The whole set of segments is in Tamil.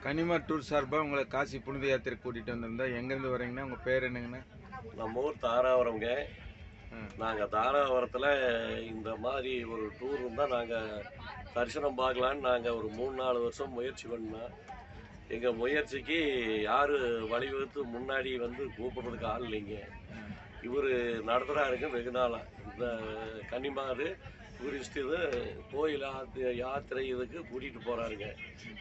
கனிமா டூர் சார்பாக உங்களை காசி புனித யாத்திரை கூட்டிகிட்டு வந்திருந்தா எங்கேருந்து வரீங்கன்னா உங்கள் பேர் என்னங்கண்ணா? நம்ம ஊர் தாராபுரம்ங்க. நாங்கள் தாராபுரத்தில் இந்த மாதிரி ஒரு டூர் இருந்தால் நாங்கள் தரிசனம் பார்க்கலான்னு நாங்கள் ஒரு 3-4 வருஷம் முயற்சி பண்ணோம். எங்கள் முயற்சிக்கு யார் வழிவகுத்து முன்னாடி வந்து கூப்பிட்றதுக்கு ஆள் இல்லைங்க. இவர் நடத்துகிறாருங்க வெகு நாளாக. இந்த கன்னிமார் டூரிஸ்ட் இது கோயில் யாத்திரை இதுக்கு கூட்டிகிட்டு போகிறாருங்க.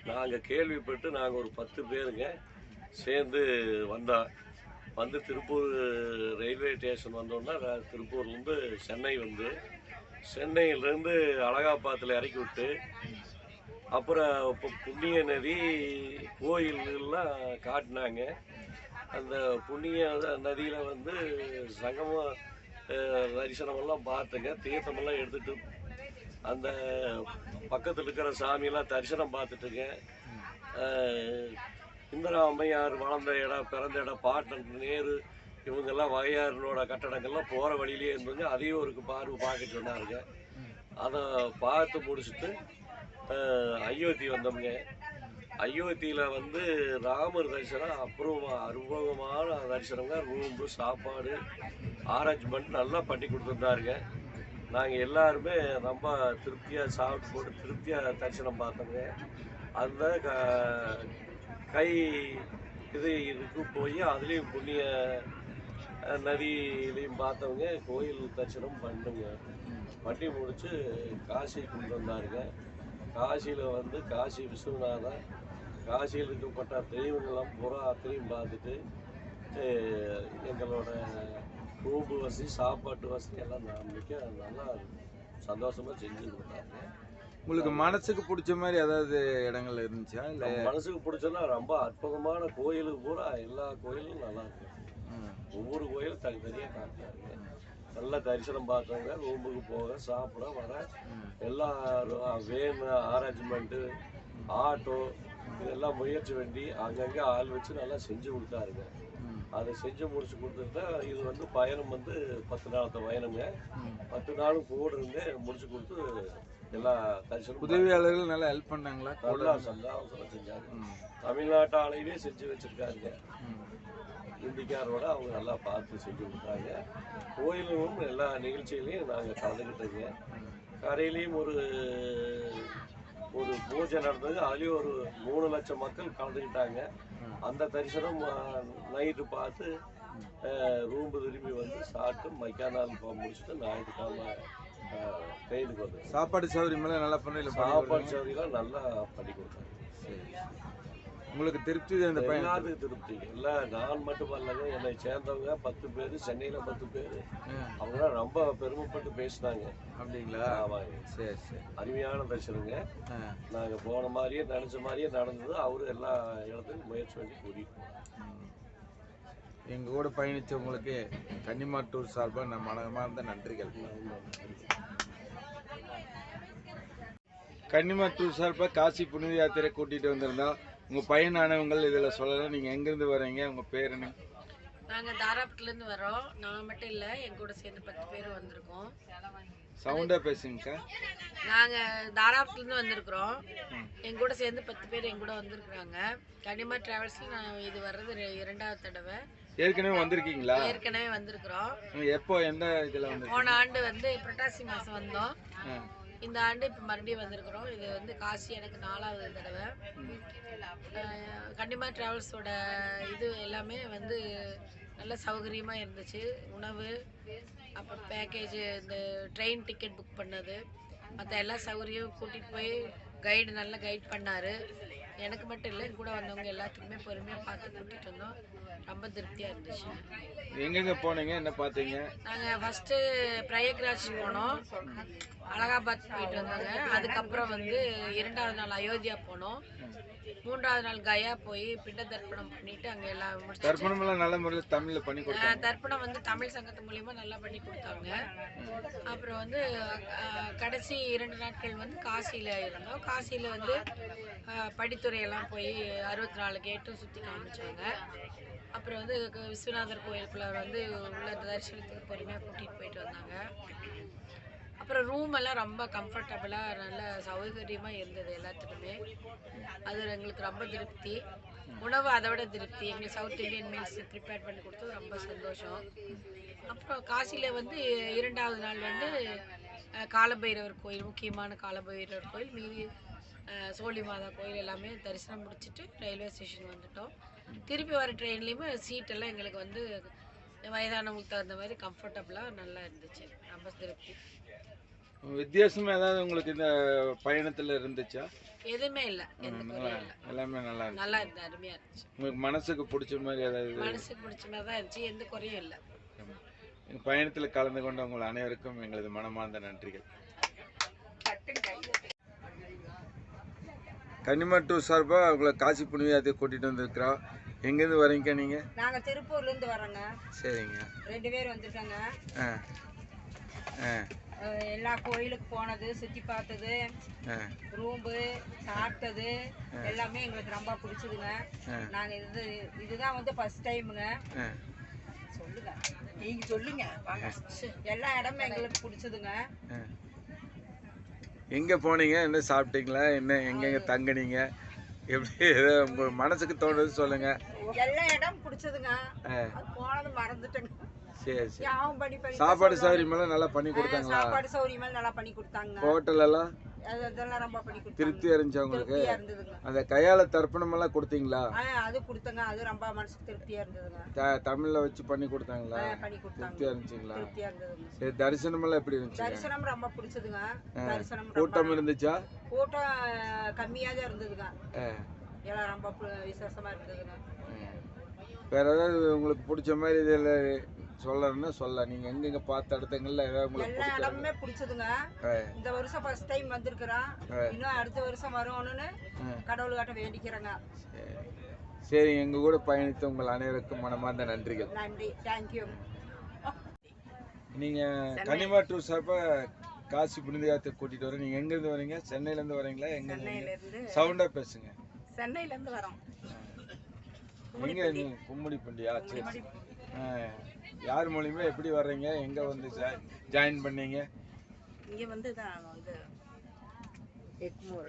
நாங்கள் கேள்விப்பட்டு நாங்கள் ஒரு 10 பேருங்க சேர்ந்து வந்து திருப்பூர் ரயில்வே ஸ்டேஷன் வந்தோன்னா திருப்பூர்லேருந்து சென்னை சென்னையிலேருந்து அலகாபாத்தில் இறக்கி விட்டு அப்புறம் இப்போ புண்ணிய நதி கோயிலெலாம் காட்டினாங்க. அந்த புண்ணிய நதியில் வந்து சங்கமம் தரிசனமெல்லாம் பார்த்துங்க. தீர்த்தமெல்லாம் எடுத்துகிட்டு அந்த பக்கத்தில் இருக்கிற சாமியெல்லாம் தரிசனம் பார்த்துட்டுங்க. இந்திரா அம்மையார் வளர்ந்த இடம், பிறந்த இடம், பாட்டன் நேரு இவங்கெல்லாம் வகையாரனோட கட்டடங்கள்லாம் போகிற வழியிலே இருந்ததுங்க. அதையும் ஒரு பார்க்க சொன்னாருங்க. அதை பார்த்து முடிச்சுட்டு அயோத்தி வந்தோம்ங்க. அயோத்தியில் வந்து ராமர் தரிசனம் அற்புதமான தரிசனங்க. ரூம்பு, சாப்பாடு, அரேஞ்ச்மெண்ட் நல்லா பண்ணி கொடுத்துருந்தாருங்க. நாங்கள் எல்லாருமே ரொம்ப திருப்தியாக சாப்பிட்டு போட்டு திருப்தியாக தரிசனம் பார்த்தோங்க. அந்த கை இதுக்கு போய் அதுலேயும் புண்ணிய நதியிலையும் பார்த்தவங்க கோயில் தரிசனம் பண்ணுங்க. பண்ணி முடித்து காசி கொண்டு வந்தாருங்க. காசியில் வந்து காசி விஸ்வநாதன், காசியில் இருக்கப்பட்ட தெய்வங்கள்லாம் பூரா அத்தனையும் பார்த்துட்டு எங்களோட ரூம்பு வசதி, சாப்பாட்டு வசதி எல்லாம் மிக நல்லா சந்தோஷமாக செஞ்சு கொடுத்தாங்க. உங்களுக்கு மனசுக்கு பிடிச்ச மாதிரி ஏதாவது இடங்கள் இருந்துச்சா? இல்லை மனசுக்கு பிடிச்சதுன்னா ரொம்ப அற்புதமான கோயிலுக்கு பூரா எல்லா கோயிலும் நல்லா இருக்கு. ஒவ்வொரு கோயிலும் தனித்தனியாக காட்டுறாங்க. நல்லா தரிசனம் பார்த்தவங்க ரூமுக்கு போக சாப்பிட வர எல்லா வேன் அரேஞ்ச்மெண்ட்டு, ஆட்டோ இதெல்லாம் முயற்சி பண்ணி அங்கங்கே ஆள் வச்சு நல்லா செஞ்சு கொடுத்தாருங்க. அதை செஞ்சு முடிச்சு கொடுத்துருந்தா இது வந்து பயணம் வந்து 10 நாளത്തെ பயணங்க. 10 நாளும் கூட இருந்து முடிச்சு கொடுத்து எல்லா தரிசனம் உதவியாளர்கள் நல்லா ஹெல்ப் பண்ணாங்களா? நல்லா சந்தோஷம் செஞ்சாங்க. தமிழ்நாட்டு ஆலையிலே செஞ்சு வச்சுருக்காங்க. இந்திக்காரோட அவங்க நல்லா பார்த்து செஞ்சு கொடுத்தாங்க. கோயிலும் எல்லா நிகழ்ச்சிகளையும் நாங்கள் கலந்துக்கிட்டோங்க. கரையிலையும் ஒரு பூஜை நடந்தது. அதுலேயும் ஒரு 3 லட்சம் மக்கள் கலந்துக்கிட்டாங்க. அந்த தரிசனம் நைட்டு பார்த்து ரூம்பு திரும்பி வந்து சாப்பிட்டு மைக்காநாள் முடிச்சுட்டு ஞாயிற்றுக்கிழமை ட்ரெயினுக்கு வந்து சாப்பாடு சௌகரியமெல்லாம் நல்லா பண்ணி சாப்பாடு சௌகரியம்லாம் நல்லா பண்ணி கொடுத்தாங்க. உங்களுக்கு திருப்தி? அந்த எல்லாத்துக்கும் திருப்தி. எல்லாம் நான் மட்டும் இல்லைங்க, என்னை சேர்ந்தவங்க 10 பேர், சென்னையில் 10 பேர், அவங்களாம் ரொம்ப பெருமைப்பட்டு பேசினாங்க. அப்படிங்களா? ஆமாங்க. சரி சரி. அருமையான தரிசனங்க. நாங்கள் போன மாதிரியே நினச்ச மாதிரியே நடந்தது. அவரு எல்லா இடத்துக்கும் முயற்சி பண்ணி கூட்டிகிட்டு போனாங்க. எங்கள் கூட பயணித்தவங்களுக்கு கன்னிமா டூர் சார்பாக நான் மனமார்ந்த நன்றிகள். கன்னிமா டூர் சார்பாக காசி புனித யாத்திரை கூட்டிகிட்டு வந்திருந்தோம். உங்கள் பையனானவங்கள் இதில் சொல்லலாம். நீங்கள் எங்கேருந்து வரீங்க? உங்கள் பேர் என்ன? நாங்கள் தாராபுரத்துலேருந்து வரோம். நான் மட்டும் இல்லை, எங்கள் கூட சேர்ந்து 10 பேர் வந்திருக்கோம். சவுண்டாக பேசுங்கக்கா. நாங்கள் தாராபுரத்துலேருந்து வந்திருக்கிறோம். எங்கள் கூட சேர்ந்து 10 பேர் எங்கள் கூட வந்திருக்கிறாங்க. கன்னிமா டிராவல்ஸில் நான் இது வர்றது 2வது தடவை. ஏற்கனவே வந்திருக்கீங்களா? ஏற்கனவே வந்திருக்கிறோம். எப்போ எந்த இதில் வந்து? போன ஆண்டு வந்து புரட்டாசி மாதம் வந்தோம். இந்த ஆண்டு இப்போ மறுபடியும் வந்திருக்கிறோம். இது வந்து காசி எனக்கு 4வது தடவை. கன்னிமா டிராவல்ஸோட இது எல்லாமே வந்து நல்ல சௌகரியமாக இருந்துச்சு. உணவு, அப்புறம் பேக்கேஜ், இந்த ட்ரெயின் டிக்கெட் புக் பண்ணது, மற்ற எல்லா சௌகரியம் கூட்டிகிட்டு போய் கைடு நல்லா கைட் பண்ணார். எனக்கு மட்டும் இல்லை, கூட வந்தவங்க எல்லாத்துக்குமே பொறுமையாக பார்த்து கூட்டிகிட்டு வந்தோம். ரொம்ப திருப்தியாக இருந்துச்சு. எங்கெங்கே போனீங்க? என்ன பார்த்தீங்க? நாங்கள் ஃபஸ்ட்டு பிரயாக்ராஜ் போனோம், அலகாபாத் போயிட்டு வந்தாங்க. அதுக்கப்புறம் வந்து 2வது நாள் அயோத்தியா போனோம். 3வது நாள் கயா போய் பிண்ட தர்ப்பணம் பண்ணிட்டு அங்கே எல்லாம் முடிச்சு. தர்ப்பணமெல்லாம் நல்ல முறையில் தமிழில் பண்ணி கொடுத்தாங்க. தர்ப்பணம் வந்து தமிழ் சங்கத்து மூலியமா நல்லா பண்ணி கொடுத்தாங்க. அப்புறம் வந்து கடைசி 2 நாட்கள் வந்து காசியில் இருந்தோம். காசியில் வந்து படித்துறையெல்லாம் போய் 64 கேட்டும் சுற்றி காமிச்சாங்க. அப்புறம் வந்து விஸ்வநாதர் கோயிலுக்குள்ள வந்து உள்ள தரிசனத்துக்கு பொறுமையாக கூட்டிகிட்டு போயிட்டு வந்தாங்க. அப்புறம் ரூம் எல்லாம் ரொம்ப கம்ஃபர்டபுளாக நல்ல சௌகரியமாக இருந்தது எல்லாத்துக்குமே. அது எங்களுக்கு ரொம்ப திருப்தி. உணவு அதை விட திருப்தி. எங்களுக்கு சவுத் இந்தியன் மீல்ஸ் ப்ரிப்பேர் பண்ணி கொடுத்தது ரொம்ப சந்தோஷம். அப்புறம் காசியில் வந்து 2வது நாள் வந்து காலபைரவர் கோயில், முக்கியமான காலபைரவர் கோயில், மீதி சோழி மாதா கோயில் எல்லாமே தரிசனம் முடிச்சுட்டு ரயில்வே ஸ்டேஷன் வந்துட்டோம். திருப்பி வர ட்ரெயின்லேயுமே சீட்டெல்லாம் எங்களுக்கு வந்து வயதானவங்களுக்கு தகுந்த மாதிரி கம்ஃபர்டபுளாக நல்லா இருந்துச்சு. ரொம்ப திருப்தி. வித்தியாசமா ஏதாவது உங்களுக்கு இந்த பயணத்துல இருந்துச்சா? எதுவுமே இல்லை, எந்த குறையும் இல்லை. எல்லாமே நல்லா இருந்துச்சு. நல்லா இருந்தது, அருமையாக இருந்துச்சு. உங்களுக்கு மனசுக்கு பிடிச்ச மாதிரி ஏதாவது? மனசுக்கு பிடிச்ச மாதிரி தான் இருந்துச்சு, எந்த குறையும் இல்லை. இந்த பயணத்தில் கலந்து கொண்ட உங்கள் அனைவருக்கும் எங்களது மனமார்ந்த நன்றிகள். கன்னிமாட்டூர் சார்பாக உங்களை காசி புனிதத்தை கூட்டிகிட்டு வந்திருக்கிறோம். எங்கேருந்து வரீங்க நீங்கள்? நாங்கள் திருப்பூர்லேருந்து வரோங்க. சரிங்க. 2 பேர் வந்திருக்காங்க. ஆ ஆ எல்லா கோயிலுக்கு போனது, சுற்றி பார்த்தது, ரூம்பு, சாப்பிட்டது எல்லாமே எங்களுக்கு ரொம்ப பிடிச்சதுங்க. நாங்கள் இதுதான் வந்து ஃபர்ஸ்ட் டைமுங்க. சொல்லுங்க, நீங்க சொல்லுங்க. எல்லா இடமும் எங்களுக்கு பிடிச்சதுங்க. எங்கே போனீங்க? என்ன சாப்பிட்டீங்களா? என்ன எங்கெங்கே தங்குனீங்க? எப்படி ஏதோ உங்கள் மனசுக்கு தோணுது சொல்லுங்க. எல்லா இடம் பிடிச்சதுங்க. அது போனது மறந்துட்டேங்க. சரி சரி. பண்ணி சாப்பாடு சௌகரியமெல்லாம் நல்லா பண்ணி கொடுத்தாங்களா? சாப்பாடு சௌகரியமெல்லாம் நல்லா பண்ணி கொடுத்தாங்க. ஹோட்டல் எல்லாம் அதெல்லாம் ரொம்ப பண்ணி கொடுத்தாங்க. திருப்தியா இருந்துச்சு உங்களுக்கு? திருப்தியா இருந்ததுங்க. அந்த கையால தர்ப்பணம் எல்லாம் கொடுத்தீங்களா? அது கொடுத்தங்க. அது ரொம்ப மனசுக்கு திருப்தியா இருந்ததுங்க. தமிழ்ல வச்சு பண்ணி கொடுத்தாங்களா? பண்ணி கொடுத்தாங்க. திருப்தியா இருந்துச்சுங்களா? திருப்தியா இருந்ததுங்க. சரி, தரிசனம் எல்லாம் எப்படி இருந்துச்சு? தரிசனம் ரொம்ப பிடிச்சதுங்க. தரிசனம் கூட்டம் இருந்துச்சா? கூட்டம் கம்மியா தான் இருந்ததுங்க. எல்லாம் ரொம்ப விசேஷமா இருந்ததுங்க. வேற ஏதாவது உங்களுக்கு பிடிச்ச மாதிரி இதில் சொல்லணும்னா சொல்ல. நீங்க எங்கெங்க பார்த்த இடத்துங்கள்ல ஏதாவது உங்களுக்கு எல்லா இடமுமே பிடிச்சதுங்க. இந்த வருஷம் ஃபர்ஸ்ட் டைம் வந்திருக்கிறோம். இன்னும் அடுத்த வருஷம் வருவோம்னு கடவுள்கிட்ட வேண்டிக்கிறேங்க. சரி, எங்க கூட பயணித்த உங்கள் அனைவருக்கும் மனமார்ந்த நன்றிகள். நன்றி, தேங்க்யூ. நீங்க கன்னிமாட்டூர் சார்பா காசி புனித யாத்திரை கூட்டிட்டு வரேன். நீங்க எங்க இருந்து வரீங்க? சென்னையில இருந்து வரீங்களா? எங்க இருந்து? சவுண்டா பேசுங்க. சென்னையில இருந்து வரோம். எங்க நீங்க? கும்மிடிப்பூண்டியா? சரி. யார் மூலியமா எப்படி வர்றீங்க? எங்க வந்து ஜாயின் பண்ணீங்க? இங்க வந்து தான் வந்து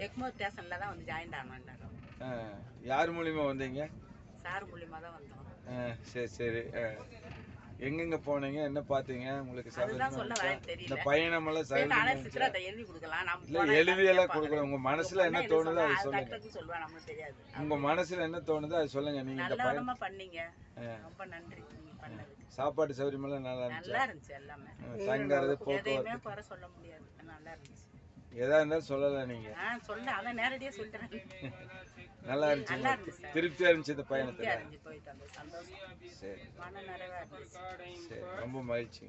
எக்மோர் ஸ்டேஷன்ல தான் வந்து ஜாயின் ஆனோம். யார் மூலியமா வந்தீங்க? சார் மூலியமா தான் வந்தோம். சரி சரி. எங்கெங்க போனீங்க? என்ன பார்த்தீங்க? உங்களுக்கு இந்த பயணம் எல்லாம் எழுதியெல்லாம் கொடுக்கல. உங்க மனசுல என்ன தோணுதோ அது சொல்லுங்க. உங்க மனசுல என்ன தோணுதோ அது சொல்லுங்க. நீங்க இந்த பயணம் பண்ணீங்க. ரொம்ப நன்றி. சாப்பாடு சௌகரியம் எல்லாம் நல்லா இருந்துச்சு. எல்லாமே தங்கறது, போக்குவரத்து குறை சொல்ல முடியாது. நல்லா இருந்துச்சு. எதா இருந்தாலும் சொல்லலாம் நீங்க. சொல்ல அத நேரடியா சொல்றேன். நல்லா இருந்துச்சு. திருப்தியா இருந்துச்சு இந்த பயணத்துல. சரி, ரொம்ப மகிழ்ச்சி.